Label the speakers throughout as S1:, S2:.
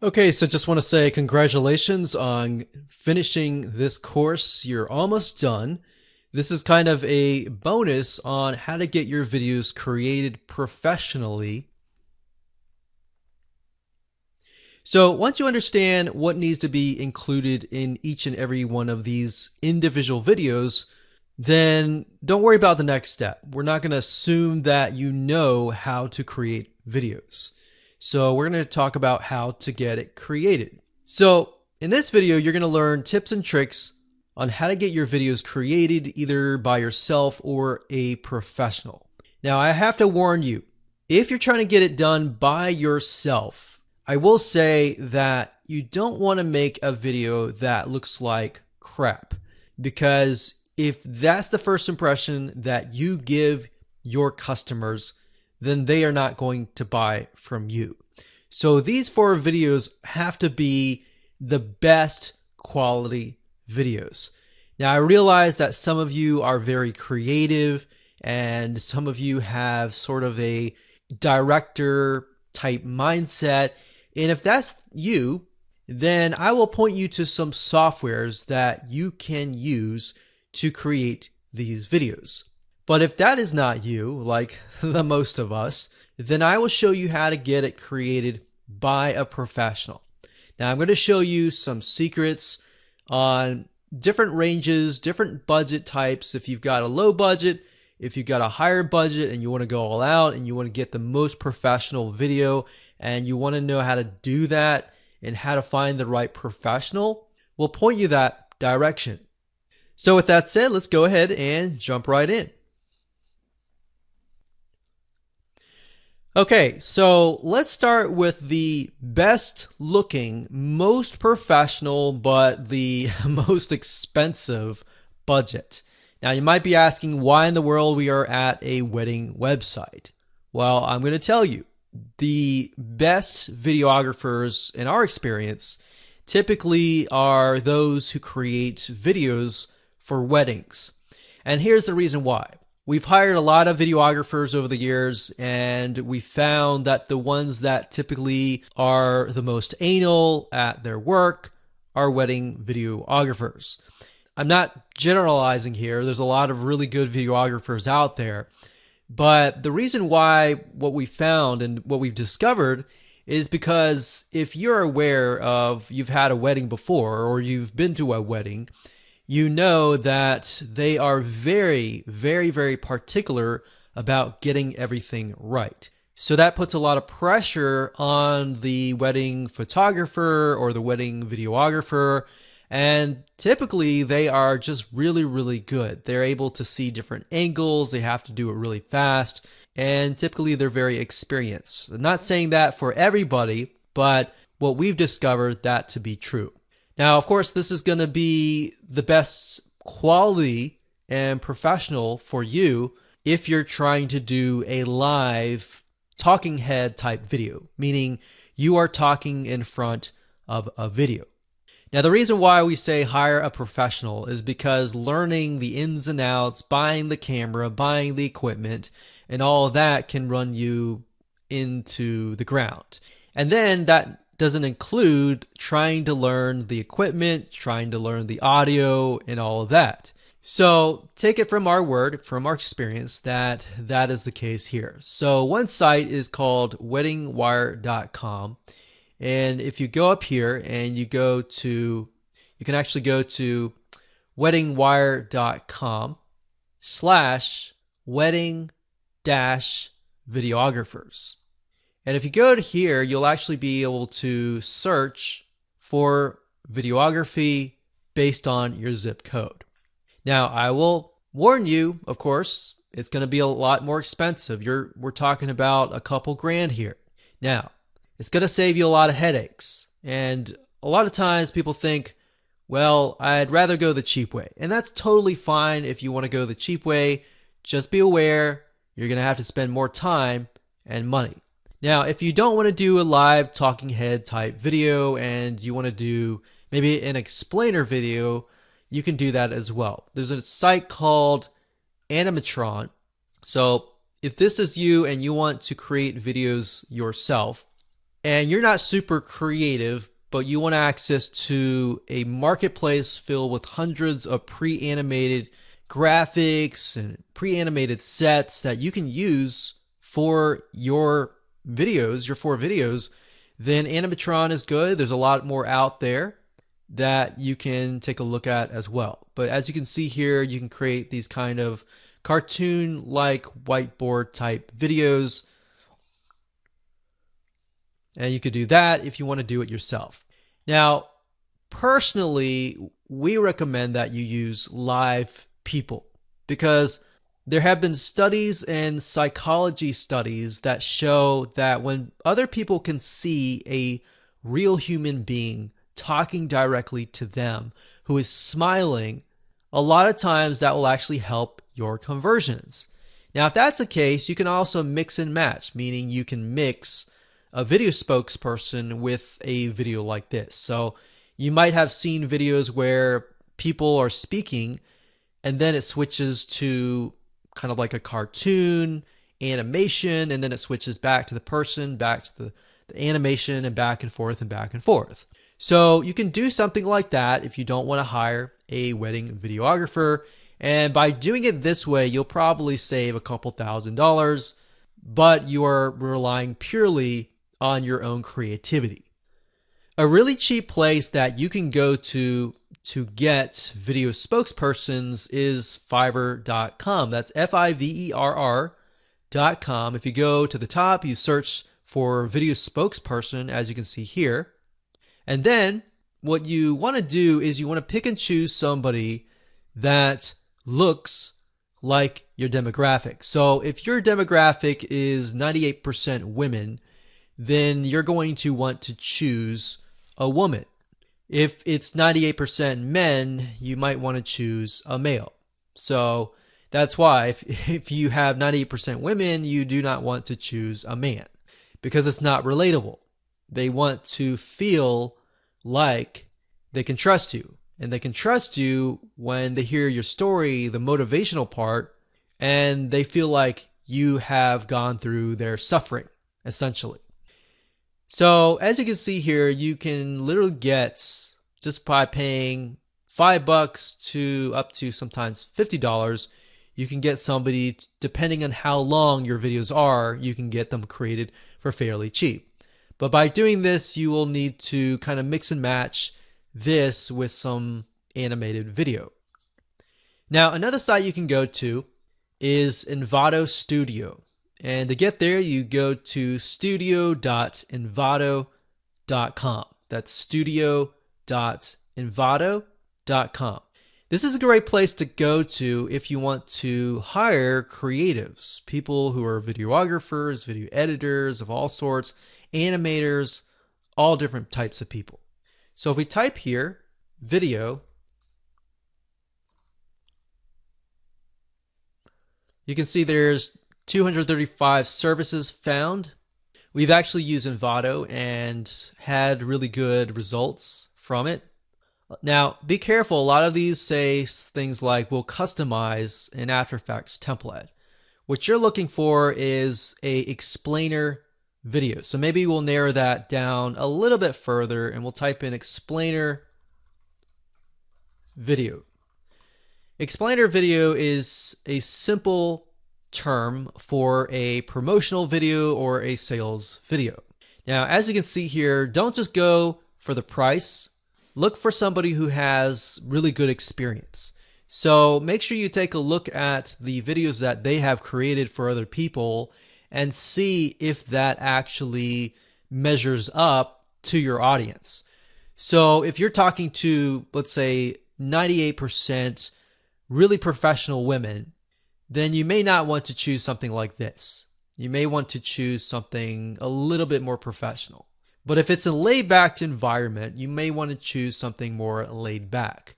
S1: Okay, so just want to say congratulations on finishing this course. You're almost done. This is kind of a bonus on how to get your videos created professionally. So once you understand what needs to be included in each and every one of these individual videos, then don't worry about the next step. We're not going to assume that you know how to create videos. So we're going to talk about how to get it created. So in this video, you're going to learn tips and tricks on how to get your videos created either by yourself or a professional. Now, I have to warn you, if you're trying to get it done by yourself, I will say that you don't want to make a video that looks like crap, because if that's the first impression that you give your customers, then they are not going to buy from you. So these 4 videos have to be the best quality videos. Now, I realize that some of you are very creative and some of you have sort of a director type mindset. And if that's you, then I will point you to some softwares that you can use to create these videos. But if that is not you, like the most of us, then I will show you how to get it created by a professional. Now, I'm going to show you some secrets on different ranges, different budget types. If you've got a low budget, if you've got a higher budget and you want to go all out and you want to get the most professional video and you want to know how to do that and how to find the right professional, we'll point you that direction. So with that said, let's go ahead and jump right in. Okay, so let's start with the best looking, most professional, but the most expensive budget. Now, you might be asking why in the world we are at a wedding website. Well, I'm going to tell you, the best videographers in our experience typically are those who create videos for weddings. And here's the reason why. We've hired a lot of videographers over the years, and we found that the ones that typically are the most anal at their work are wedding videographers. I'm not generalizing here. There's a lot of really good videographers out there. But the reason why what we found and what we've discovered is because if you're aware of you've had a wedding before or you've been to a wedding, you know that they are very, very, very particular about getting everything right. So that puts a lot of pressure on the wedding photographer or the wedding videographer. And typically they are just really, really good. They're able to see different angles. They have to do it really fast. And typically they're very experienced. I'm not saying that for everybody, but what we've discovered that to be true. Now, of course, this is going to be the best quality and professional for you if you're trying to do a live talking head type video, meaning you are talking in front of a video. Now, the reason why we say hire a professional is because learning the ins and outs, buying the camera, buying the equipment, and all of that can run you into the ground. And then that doesn't include trying to learn the equipment, trying to learn the audio, and all of that. So take it from our word, from our experience, that that is the case here. So one site is called weddingwire.com. And if you go up here and you go to, you can actually go to weddingwire.com/wedding-videographers. And if you go to here, you'll actually be able to search for videography based on your zip code. Now, I will warn you, of course, it's going to be a lot more expensive. We're talking about a couple grand here. Now, it's going to save you a lot of headaches. And a lot of times people think, well, I'd rather go the cheap way. And that's totally fine if you want to go the cheap way. Just be aware you're going to have to spend more time and money. Now, if you don't want to do a live talking head type video and you want to do maybe an explainer video, you can do that as well. There's a site called Animatron. So if this is you and you want to create videos yourself, and you're not super creative, but you want access to a marketplace filled with hundreds of pre-animated graphics and pre-animated sets that you can use for your videos, your 4 videos, then Animatron is good. There's a lot more out there that you can take a look at as well. But as you can see here, you can create these kind of cartoon-like whiteboard type videos. And you could do that if you want to do it yourself. Now, personally, we recommend that you use live people because there have been studies and psychology studies that show that when other people can see a real human being talking directly to them who is smiling, a lot of times that will actually help your conversions. Now, if that's the case, you can also mix and match, meaning you can mix a video spokesperson with a video like this. So you might have seen videos where people are speaking and then it switches to kind of like a cartoon animation, and then it switches back to the person, back to the animation, and back and forth and back and forth. So you can do something like that if you don't want to hire a wedding videographer. And by doing it this way, you'll probably save a couple $1,000s, but you are relying purely on your own creativity. A really cheap place that you can go to get video spokespersons is Fiverr.com. That's Fiverr.com. If you go to the top, you search for video spokesperson, as you can see here. And then what you want to do is you want to pick and choose somebody that looks like your demographic. So if your demographic is 98% women, then you're going to want to choose a woman. If it's 98% men, you might want to choose a male. So that's why if you have 98% women, you do not want to choose a man because it's not relatable. They want to feel like they can trust you. And they can trust you when they hear your story, the motivational part, and they feel like you have gone through their suffering, essentially. So as you can see here, you can literally get, just by paying $5 to up to sometimes $50, you can get somebody, depending on how long your videos are, you can get them created for fairly cheap. But by doing this, you will need to kind of mix and match this with some animated video. Now, another site you can go to is Envato Studio. And to get there, you go to studio.envato.com. That's studio.envato.com. This is a great place to go to if you want to hire creatives, people who are videographers, video editors of all sorts, animators, all different types of people. So if we type here, video, you can see there's 235 services found. We've actually used Envato and had really good results from it. Now, be careful. A lot of these say things like, we'll customize an After Effects template. What you're looking for is a explainer video. So maybe we'll narrow that down a little bit further and we'll type in explainer video. Explainer video is a simple term for a promotional video or a sales video. Now, as you can see here, don't just go for the price. Look for somebody who has really good experience. So make sure you take a look at the videos that they have created for other people and see if that actually measures up to your audience. So if you're talking to, let's say, 98% really professional women, then you may not want to choose something like this. You may want to choose something a little bit more professional. But if it's a laid-back environment, you may want to choose something more laid back.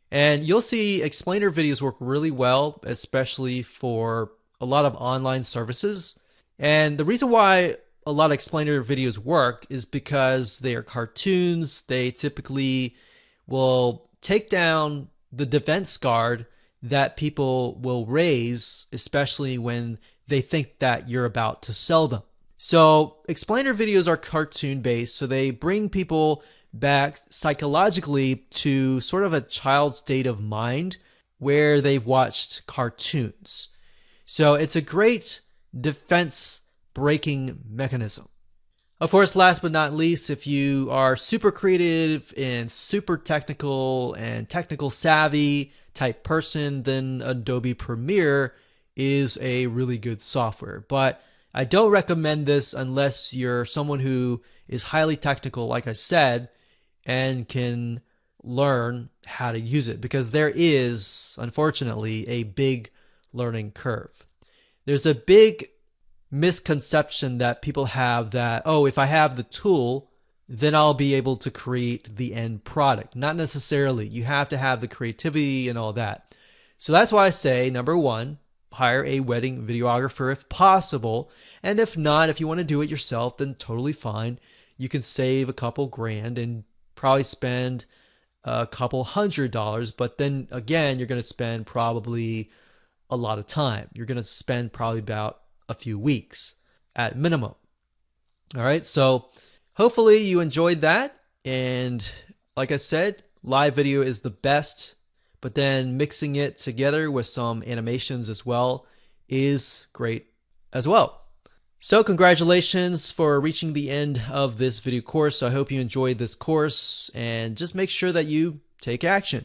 S1: And you'll see explainer videos work really well, especially for a lot of online services. And the reason why a lot of explainer videos work is because they are cartoons. They typically will take down the defense guard that people will raise, especially when they think that you're about to sell them. So explainer videos are cartoon based, so they bring people back psychologically to sort of a child's state of mind where they've watched cartoons. So it's a great defense breaking mechanism. Of course, last but not least, if you are super creative and super technical and technical savvy type person, then Adobe Premiere is a really good software. But I don't recommend this unless you're someone who is highly technical, like I said, and can learn how to use it, because there is, unfortunately, a big learning curve. There's a big misconception that people have that, oh, if I have the tool, then I'll be able to create the end product. Not necessarily. You have to have the creativity and all that. So that's why I say, number one, hire a wedding videographer if possible. And if not, if you want to do it yourself, then totally fine. You can save a couple grand and probably spend a couple $100, but then again, you're going to spend probably a lot of time. You're going to spend probably about a few weeks at minimum. All right, so hopefully you enjoyed that. And like I said, live video is the best, but then mixing it together with some animations as well is great as well. So congratulations for reaching the end of this video course. I hope you enjoyed this course, and just make sure that you take action.